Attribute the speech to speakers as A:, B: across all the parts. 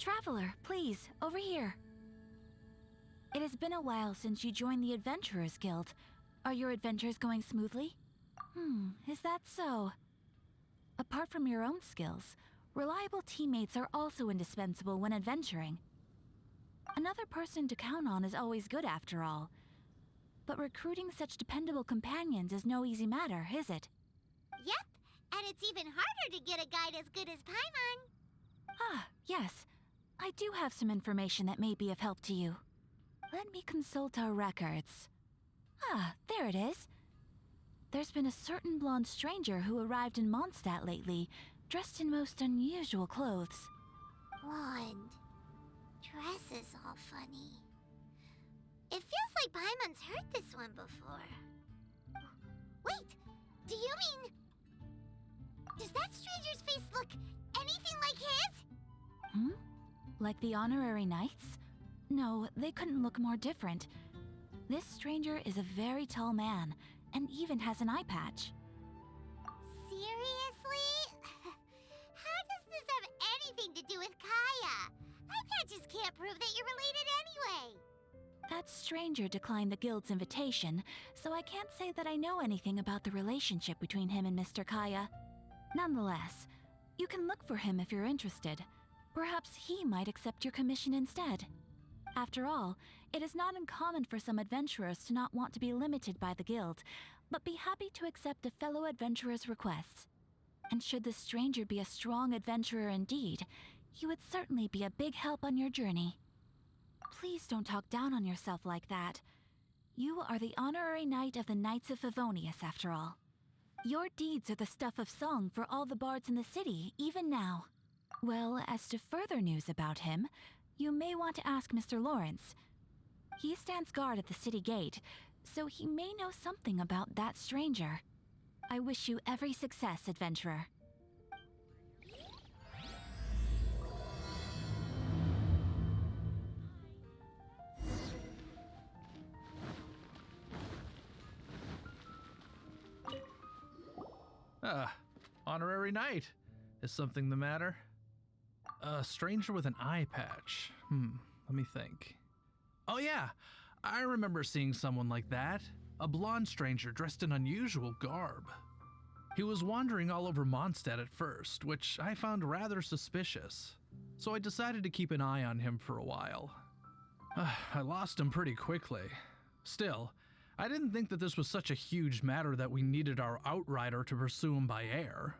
A: Traveler, please, over here. It has been a while since you joined the Adventurers Guild. Are your adventures going smoothly? Is that so? Apart from your own skills, reliable teammates are also indispensable when adventuring. Another person to count on is always good after all. But recruiting such dependable companions is no easy matter, is it?
B: Yep, and it's even harder to get a guide as good as Paimon.
A: Ah, yes. I do have some information that may be of help to you. Let me consult our records. Ah, there it is. There's been a certain blonde stranger who arrived in Mondstadt lately, dressed in most unusual clothes.
B: Blonde. Dress is all funny. It feels like Paimon's heard this one before. Wait, do you mean... Does that stranger's face look anything like his?
A: Like the honorary knights? No, they couldn't look more different. This stranger is a very tall man, and even has an eye patch.
B: Seriously? How does this have anything to do with Kaya? Eye patches can't prove that you're related anyway.
A: That stranger declined the guild's invitation, so I can't say that I know anything about the relationship between him and Mr. Kaya. Nonetheless, you can look for him if you're interested. Perhaps he might accept your commission instead. After all, it is not uncommon for some adventurers to not want to be limited by the guild, but be happy to accept a fellow adventurer's requests. And should the stranger be a strong adventurer indeed, he would certainly be a big help on your journey. Please don't talk down on yourself like that. You are the honorary knight of the Knights of Favonius, after all. Your deeds are the stuff of song for all the bards in the city, even now. Well, as to further news about him, you may want to ask Mr. Lawrence. He stands guard at the city gate, so he may know something about that stranger. I wish you every success, adventurer.
C: Honorary knight. Is something the matter? A stranger with an eye patch. Let me think. Oh yeah, I remember seeing someone like that. A blonde stranger dressed in unusual garb. He was wandering all over Mondstadt at first, which I found rather suspicious. So I decided to keep an eye on him for a while. I lost him pretty quickly. Still, I didn't think that this was such a huge matter that we needed our outrider to pursue him by air.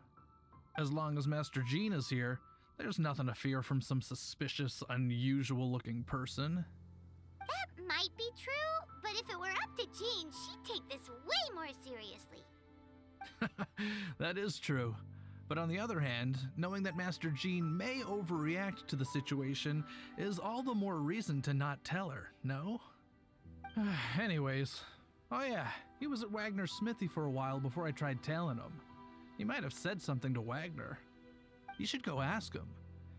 C: As long as Master Jean is here, there's nothing to fear from some suspicious, unusual-looking person.
B: That might be true, but if it were up to Jean, she'd take this way more seriously.
C: That is true. But on the other hand, knowing that Master Jean may overreact to the situation is all the more reason to not tell her, no? Anyways, oh yeah, he was at Wagner's smithy for a while before I tried tailing him. He might have said something to Wagner. You should go ask him.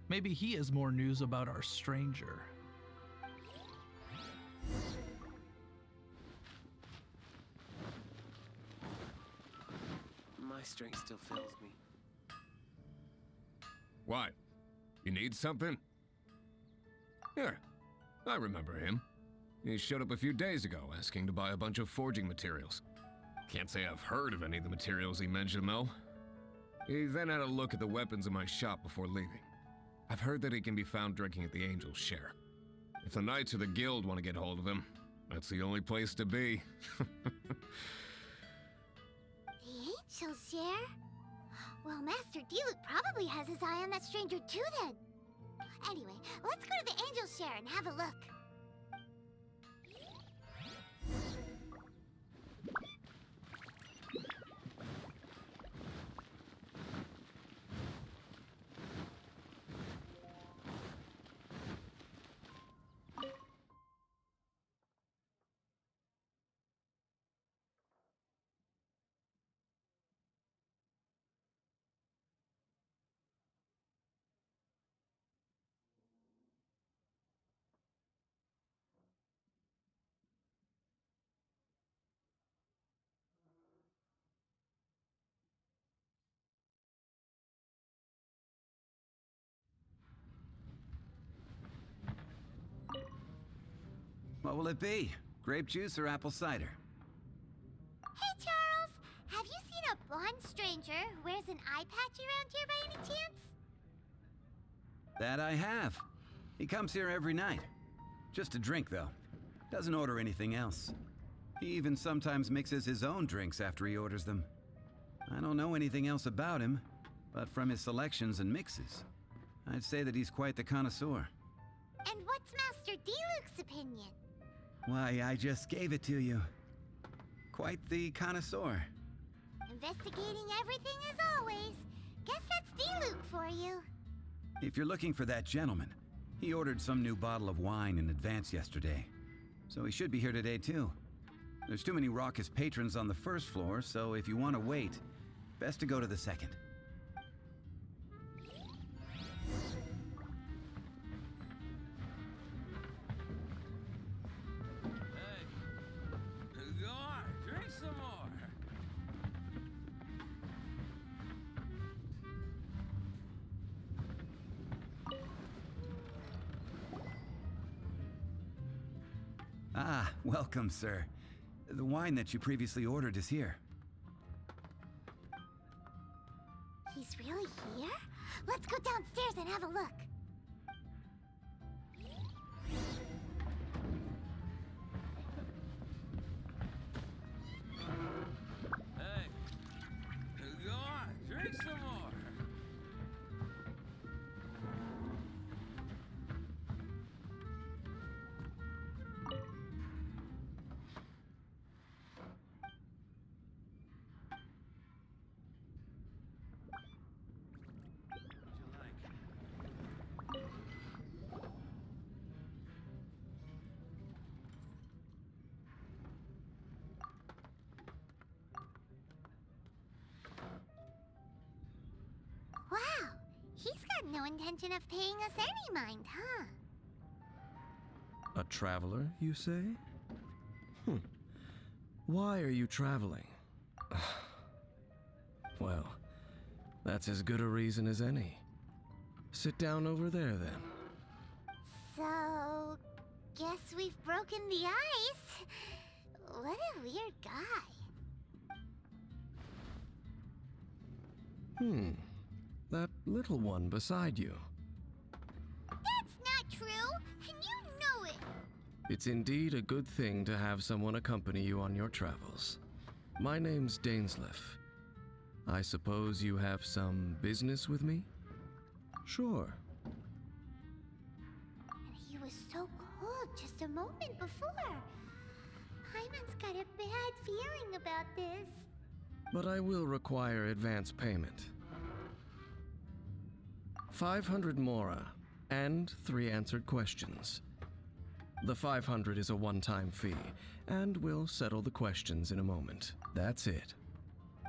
C: Maybe he has more news about our stranger.
D: My strength still fails me.
E: What? You need something? Here, I remember him. He showed up a few days ago asking to buy a bunch of forging materials. Can't say I've heard of any of the materials he mentioned, though. He then had a look at the weapons in my shop before leaving. I've heard that he can be found drinking at the Angel's Share. If the Knights of the Guild want to get hold of him, that's the only place to be.
B: The Angel's Share? Well, Master Diluc probably has his eye on that stranger too then. Anyway, let's go to the Angel's Share and have a look.
D: What will it be? Grape juice or apple cider?
B: Hey, Charles! Have you seen a blonde stranger who wears an eye patch around here by any chance?
D: That I have. He comes here every night. Just a drink, though. Doesn't order anything else. He even sometimes mixes his own drinks after he orders them. I don't know anything else about him, but from his selections and mixes, I'd say that he's quite the connoisseur.
B: And what's Master D-Luke's opinion?
D: Why, I just gave it to you. Quite the connoisseur.
B: Investigating everything as always. Guess that's D-Luke for you.
D: If you're looking for that gentleman, he ordered some new bottle of wine in advance yesterday. So he should be here today too. There's too many raucous patrons on the first floor, so if you want to wait, best to go to the second.
F: Go on, drink some more.
D: Ah, welcome, sir. The wine that you previously ordered is here.
B: He's really here? Let's go downstairs and have a look.
F: Hey, go on, drink some more.
B: Wow, he's got no intention of paying us any mind, huh?
F: A traveler, you say? Why are you traveling? Well, that's as good a reason as any. Sit down over there, then.
B: So, guess we've broken the ice. What a weird guy.
F: That little one beside you.
B: That's not true, and you know it.
F: It's indeed a good thing to have someone accompany you on your travels. My name's Dainsleif. I suppose you have some business with me? Sure.
B: And he was so cold just a moment before. Paimon's got a bad feeling about this.
F: But I will require advance payment. 500 mora, and 3 answered questions. The 500 is a one-time fee, and we'll settle the questions in a moment. That's it.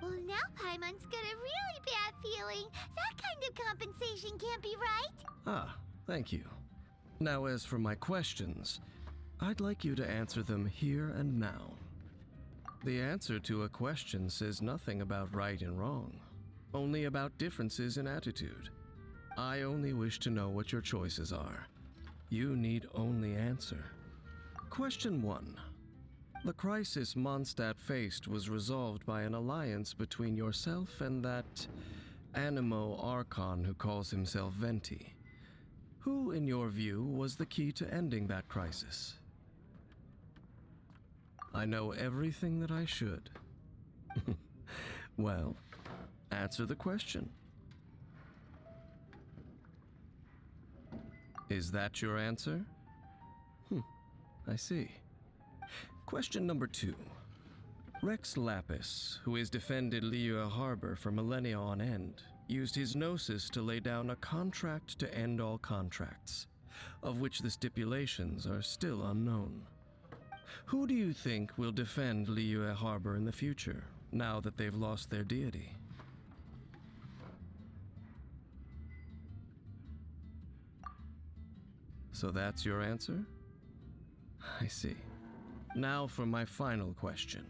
B: Well, now Paimon's got a really bad feeling. That kind of compensation can't be right.
F: Ah, thank you. Now as for my questions, I'd like you to answer them here and now. The answer to a question says nothing about right and wrong, only about differences in attitude. I only wish to know what your choices are. You need only answer. Question 1. The crisis Mondstadt faced was resolved by an alliance between yourself and that Animo Archon who calls himself Venti. Who, in your view, was the key to ending that crisis? I know everything that I should. Well, answer the question. Is that your answer? I see. Question number 2. Rex Lapis, who has defended Liyue Harbor for millennia on end, used his gnosis to lay down a contract to end all contracts, of which the stipulations are still unknown. Who do you think will defend Liyue Harbor in the future, now that they've lost their deity? So that's your answer? I see. Now for my final question.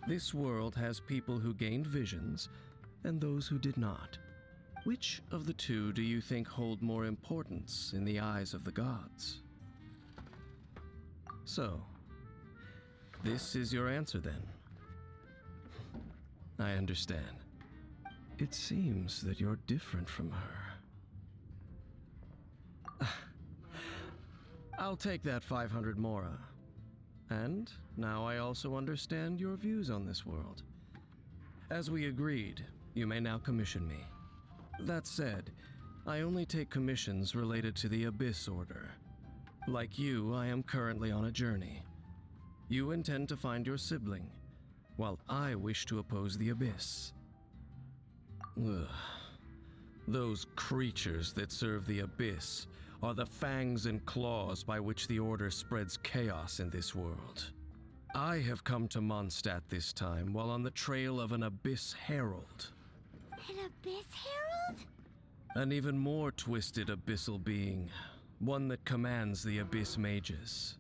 F: This world has people who gained visions, and those who did not. Which of the two do you think hold more importance in the eyes of the gods? So, this is your answer then? I understand. It seems that you're different from her. I'll take that 500 mora. And now I also understand your views on this world. As we agreed, you may now commission me. That said, I only take commissions related to the Abyss Order. Like you, I am currently on a journey. You intend to find your sibling, while I wish to oppose the Abyss. Ugh. Those creatures that serve the Abyss are the fangs and claws by which the Order spreads chaos in this world. I have come to Mondstadt this time while on the trail of an Abyss Herald.
B: An Abyss Herald?
F: An even more twisted abyssal being, one that commands the Abyss Mages.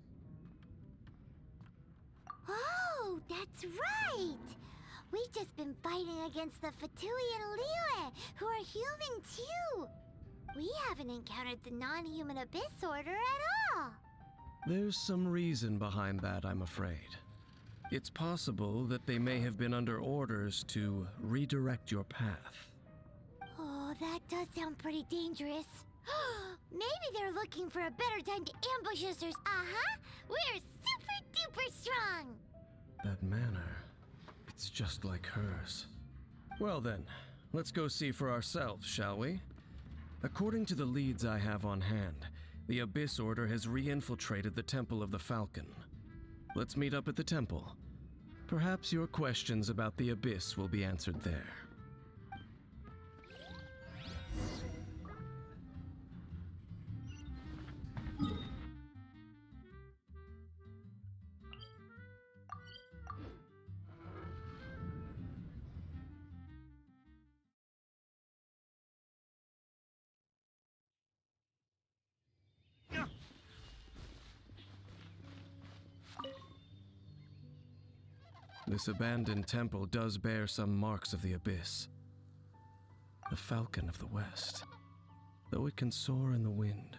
B: Oh, that's right! We've just been fighting against the Fatui and Liyue, who are human too! We haven't encountered the non-human Abyss Order at all!
F: There's some reason behind that, I'm afraid. It's possible that they may have been under orders to redirect your path.
B: Oh, that does sound pretty dangerous. Maybe they're looking for a better time to ambush us or... Uh-huh! We're super-duper strong!
F: That manner, it's just like hers. Well then, let's go see for ourselves, shall we? According to the leads I have on hand, the Abyss Order has re-infiltrated the Temple of the Falcon. Let's meet up at the temple. Perhaps your questions about the Abyss will be answered there. This abandoned temple does bear some marks of the Abyss. The Falcon of the West. Though it can soar in the wind,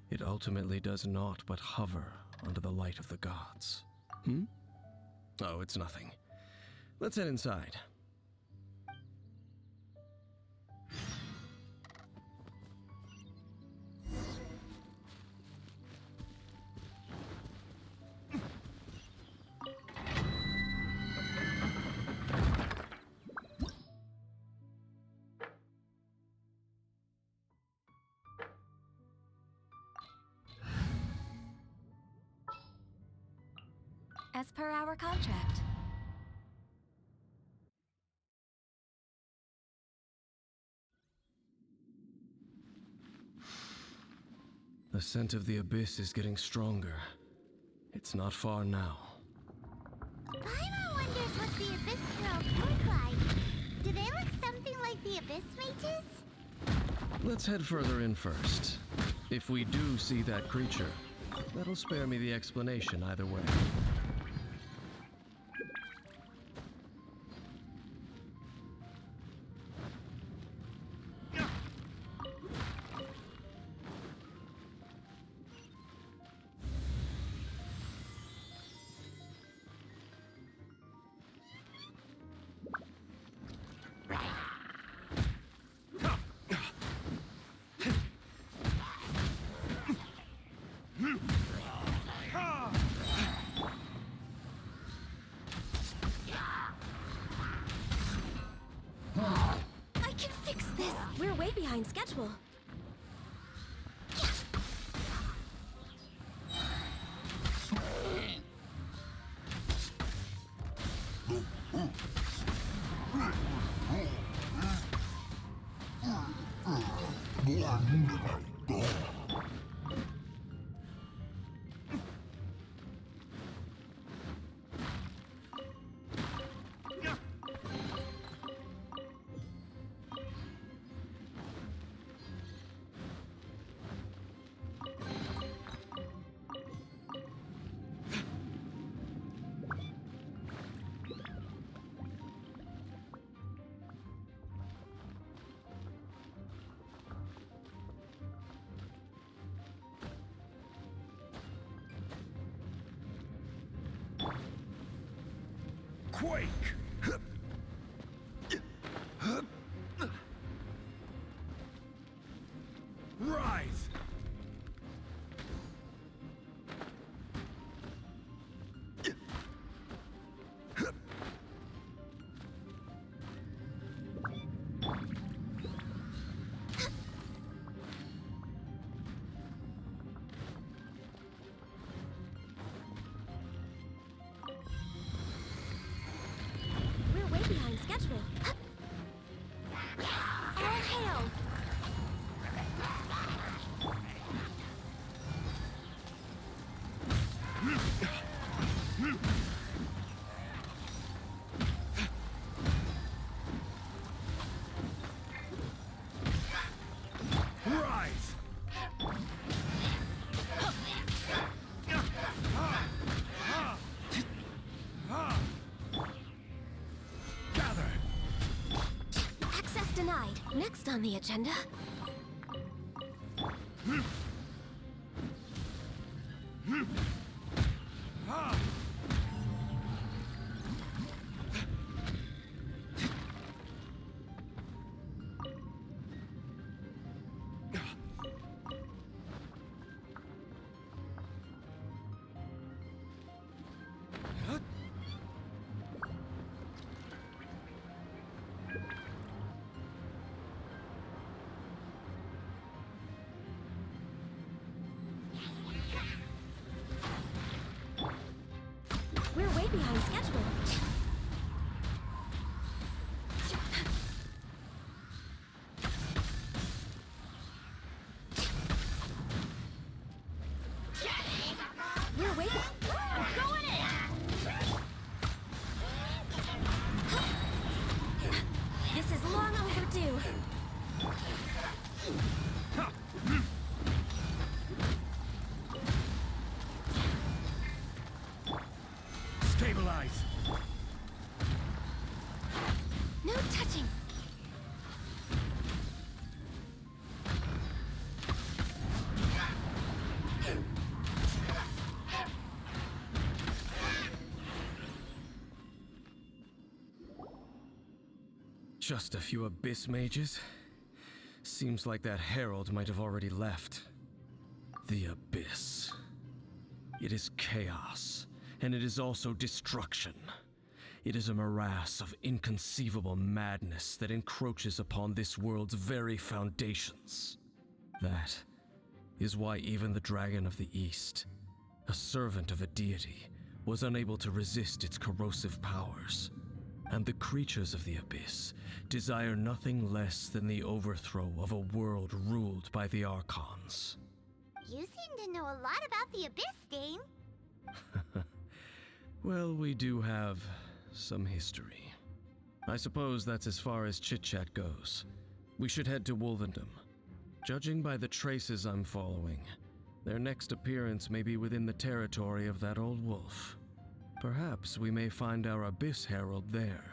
F: it ultimately does naught but hover under the light of the gods. Oh, it's nothing. Let's head inside.
A: As per our contract.
F: The scent of the Abyss is getting stronger. It's not far now.
B: Paimon wonders what the Abyss Heralds look like. Do they look something like the Abyss Mages?
F: Let's head further in first. If we do see that creature, that'll spare me the explanation either way.
A: We're way behind schedule.
E: Awake! Rise!
B: We're way behind schedule. All hail!
E: Rise! Gather!
B: Access denied. Next on the agenda. We're way behind schedule. We're way going in. This is long overdue.
E: Stabilize!
B: No touching.
F: Just a few abyss mages? Seems like that herald might have already left. The abyss. It is chaos, and it is also destruction. It is a morass of inconceivable madness that encroaches upon this world's very foundations. That is why even the Dragon of the East, a servant of a deity, was unable to resist its corrosive powers. And the creatures of the abyss desire nothing less than the overthrow of a world ruled by the Archons.
B: You seem to know a lot about the Abyss, Dane.
F: Well, we do have some history. I suppose that's as far as chit-chat goes. We should head to Wolvendom. Judging by the traces I'm following, their next appearance may be within the territory of that old wolf. Perhaps we may find our Abyss Herald there.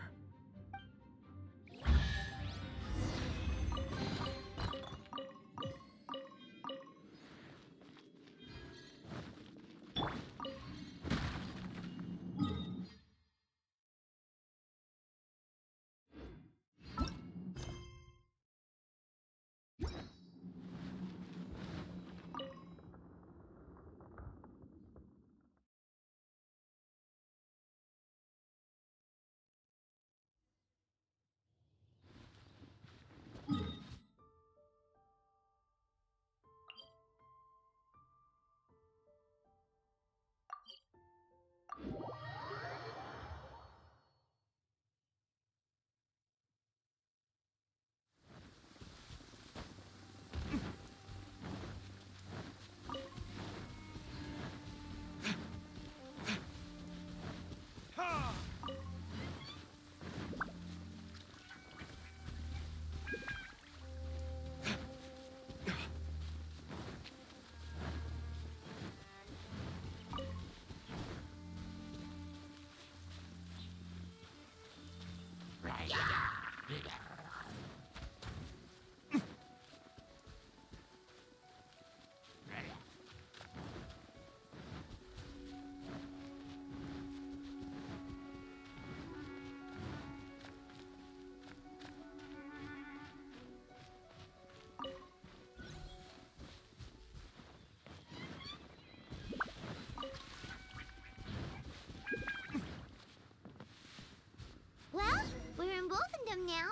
B: him now.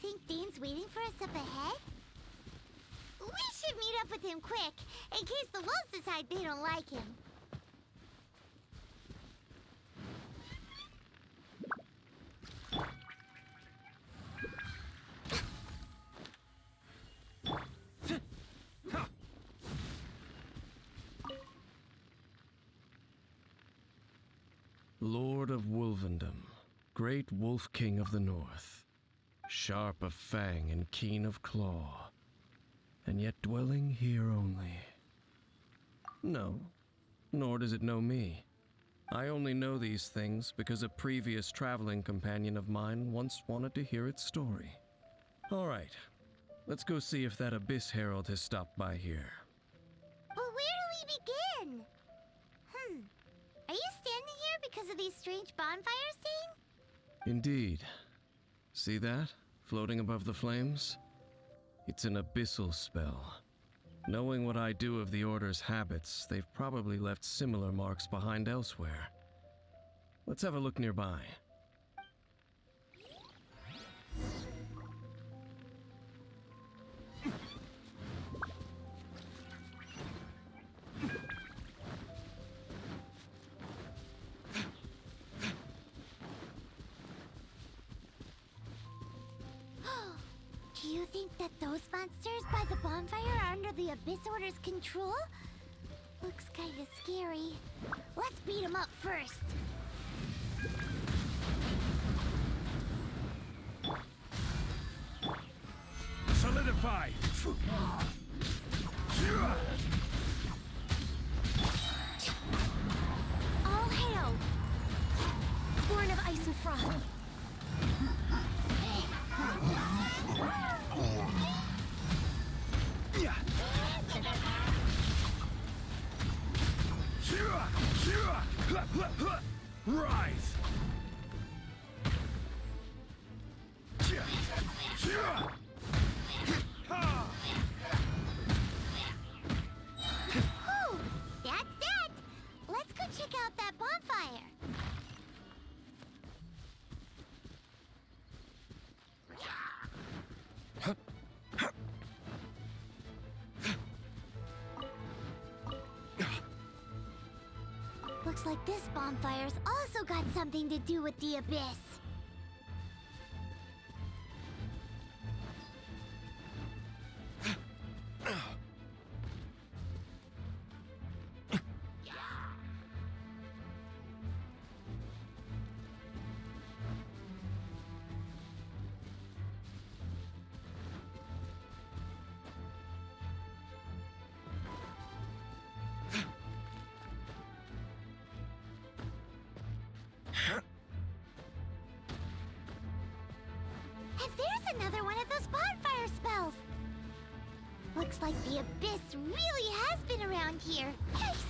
B: Think Dane's waiting for us up ahead? We should meet up with him quick, in case the wolves decide they don't like him.
F: Lord of Wolvendom, great Wolf King of the North, sharp of fang and keen of claw, and yet dwelling here only. No, nor does it know me. I only know these things because a previous traveling companion of mine once wanted to hear its story. All right, let's go see if that Abyss Herald has stopped by here.
B: But where do we begin? Are you standing here because of these strange bonfires, Dane?
F: Indeed. See that, floating above the flames? It's an abyssal spell. Knowing what I do of the Order's habits, they've probably left similar marks behind elsewhere. Let's have a look nearby.
B: Do you think that those monsters by the bonfire are under the Abyss Order's control? Looks kinda scary. Let's beat them up first.
G: Solidify!
B: All hail! Born of ice and frost.
G: Rise!
B: Whew, that's that. Let's go check out that bonfire. Looks like this bonfire's also got something to do with the Abyss. And there's another one of those bonfire spells! Looks like the Abyss really has been around here. Yikes!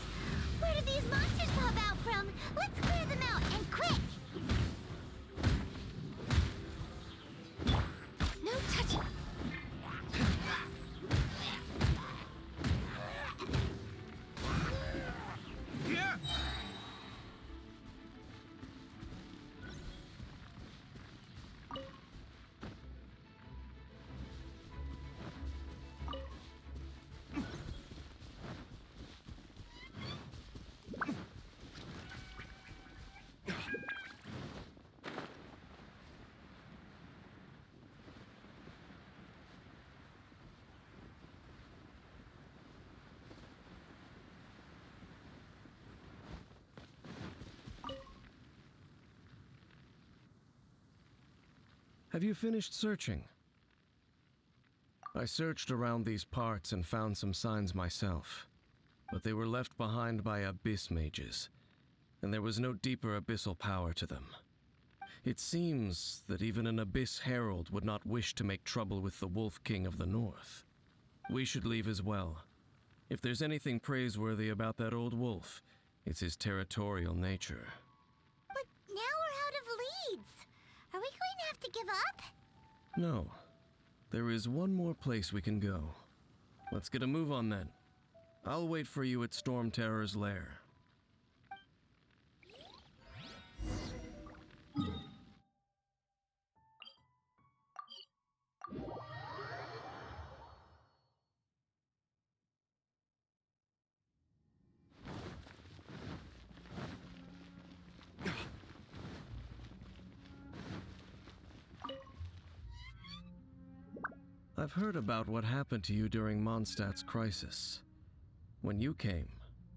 B: Where did these monsters pop out from? Let's clear them out, and quick! No touching!
G: Yeah!
F: Have you finished searching? I searched around these parts and found some signs myself, but they were left behind by Abyss mages, and there was no deeper abyssal power to them. It seems that even an Abyss Herald would not wish to make trouble with the Wolf King of the North. We should leave as well. If there's anything praiseworthy about that old wolf, it's his territorial nature.
B: But now we're out of leads. Are we going to have to give up?
F: No. There is one more place we can go. Let's get a move on then. I'll wait for you at Storm Terror's lair. I've heard about what happened to you during Mondstadt's crisis. When you came,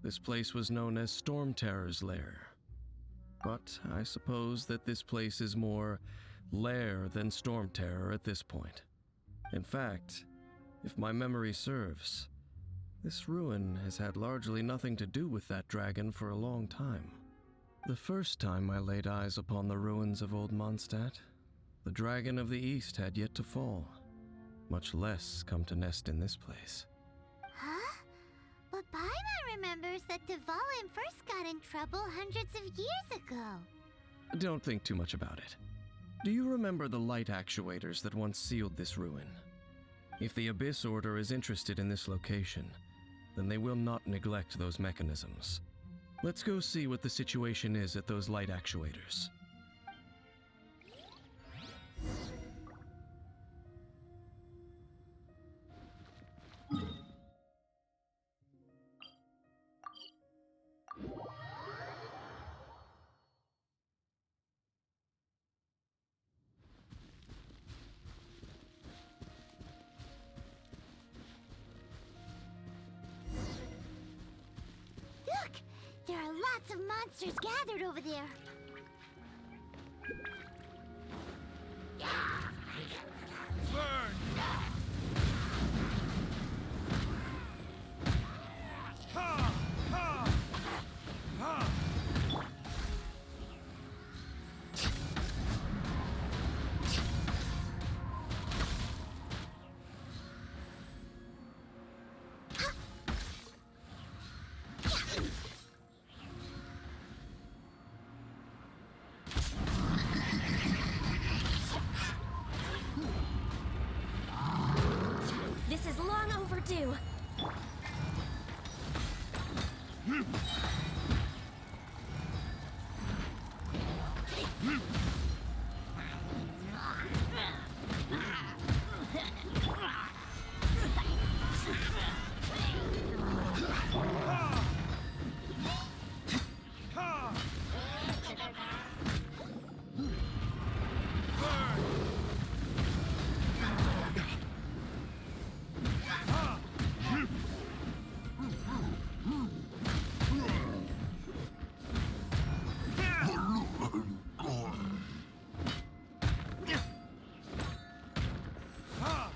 F: this place was known as Storm Terror's Lair. But I suppose that this place is more lair than Storm Terror at this point. In fact, if my memory serves, this ruin has had largely nothing to do with that dragon for a long time. The first time I laid eyes upon the ruins of Old Mondstadt, the Dragon of the East had yet to fall, much less come to nest in this place.
B: Huh? But Paimon remembers that Dvalin first got in trouble hundreds of years ago.
F: Don't think too much about it. Do you remember the light actuators that once sealed this ruin? If the Abyss Order is interested in this location, then they will not neglect those mechanisms. Let's go see what the situation is at those light actuators.
B: Look! There are lots of monsters gathered over there.
G: Burn! Ha! Ha! Ha!
A: This is long overdue.
G: Ha!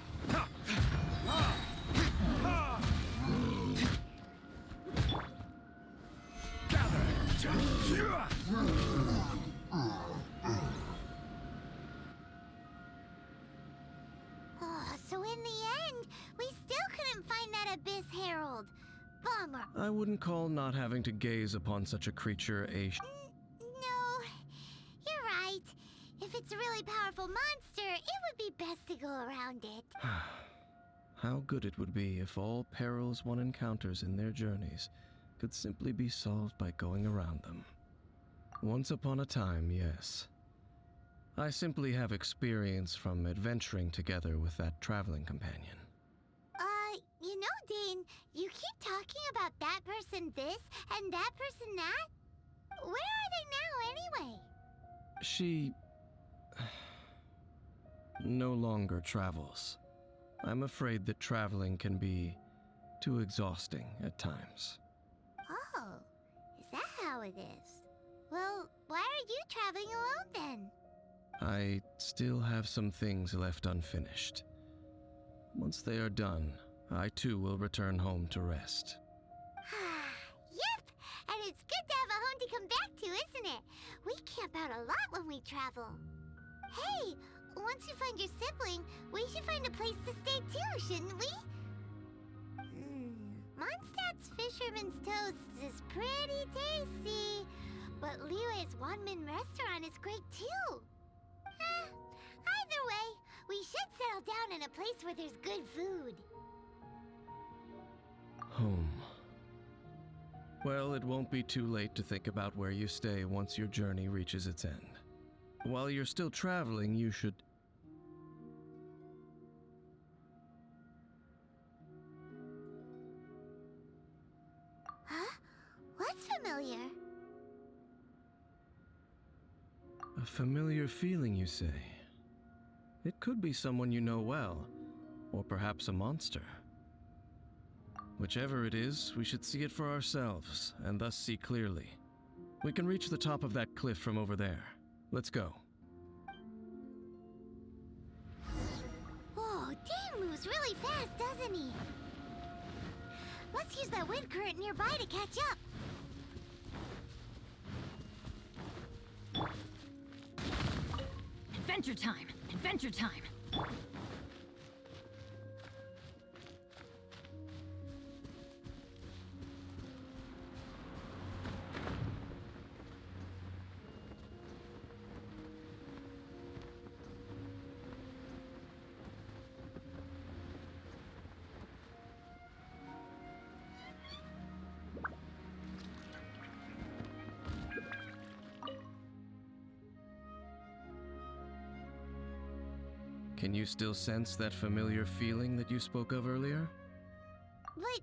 B: Oh, so in the end, we still couldn't find that Abyss Herald. Bummer.
F: I wouldn't call not having to gaze upon such a creature a
B: No, you're right. If it's a really powerful monster, it would be best to go around it.
F: How good it would be if all perils one encounters in their journeys could simply be solved by going around them. Once upon a time, yes. I simply have experience from adventuring together with that traveling companion.
B: You know, Dane, you keep talking about that person this and that person that. Where are they now, anyway?
F: She no longer travels. I'm afraid that traveling can be too exhausting at times.
B: Oh, is that how it is? Well, why are you traveling alone then?
F: I still have some things left unfinished. Once they are done, I too will return home to rest.
B: Yep, and it's good to have a home to come back to, isn't it? We camp out a lot when we travel. Hey, once you find your sibling, we should find a place to stay too, shouldn't we? Mondstadt's Fisherman's Toast is pretty tasty, but Liyue's one-man restaurant is great too. Either way, we should settle down in a place where there's good food.
F: Home. Well, it won't be too late to think about where you stay once your journey reaches its end. While you're still traveling, you should...
B: Huh? What's familiar?
F: A familiar feeling, you say? It could be someone you know well, Or perhaps a monster. Whichever it is, we should see it for ourselves, and thus see clearly. We can reach the top of that cliff from over there. Let's go.
B: Whoa, Dane moves really fast, doesn't he? Let's use that wind current nearby to catch up.
A: Adventure time! Adventure time!
F: Can you still sense that familiar feeling that you spoke of earlier?
B: But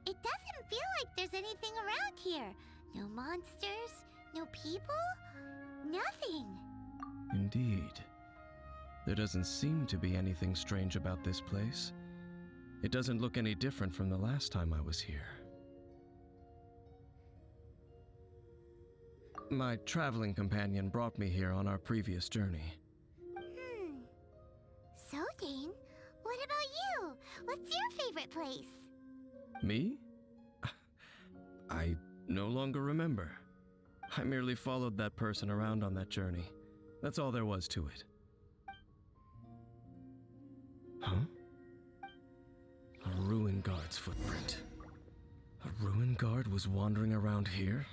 B: it doesn't feel like there's anything around here. No monsters, no people, nothing.
F: Indeed. There doesn't seem to be anything strange about this place. It doesn't look any different from the last time I was here. My traveling companion brought me here on our previous journey.
B: So, Dane, what about you? What's your favorite place?
F: Me? I no longer remember. I merely followed that person around on that journey. That's all there was to it. Huh? A ruin guard's footprint. A ruin guard was wandering around here?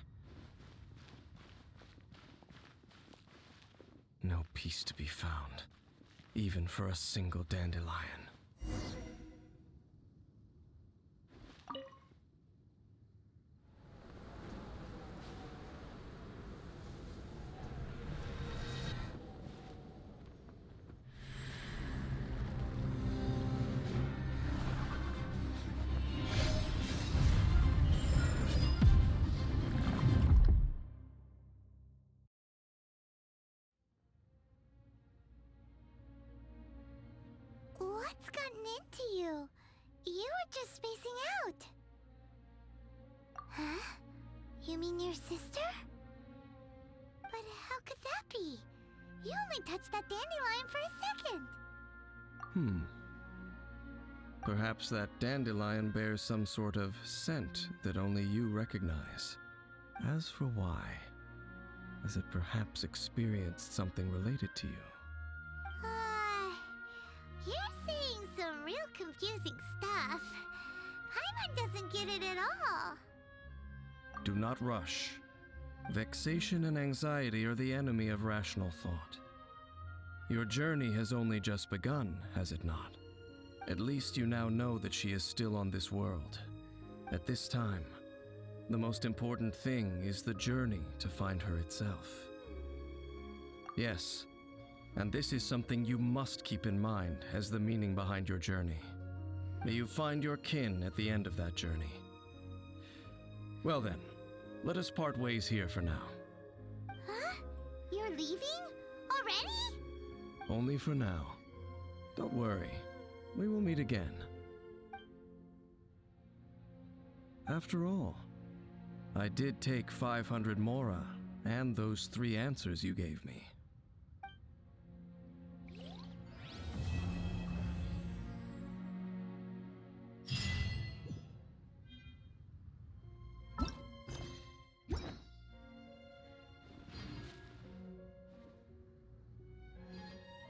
F: No peace to be found, even for a single dandelion.
B: What's gotten into you? You were just spacing out. Huh? You mean your sister? But how could that be? You only touched that dandelion for a second.
F: Perhaps that dandelion bears some sort of scent that only you recognize. As for why, has it perhaps experienced something related to you?
B: You're saying some real confusing stuff. Paimon doesn't get it at all.
F: Do not rush. Vexation and anxiety are the enemy of rational thought. Your journey has only just begun, has it not? At least you now know that she is still on this world. At this time, the most important thing is the journey to find her itself. Yes, and this is something you must keep in mind as the meaning behind your journey. May you find your kin at the end of that journey. Well then, let us part ways here for now.
B: Huh? You're leaving? Already?
F: Only for now. Don't worry, we will meet again. After all, I did take 500 mora and those 3 answers you gave me.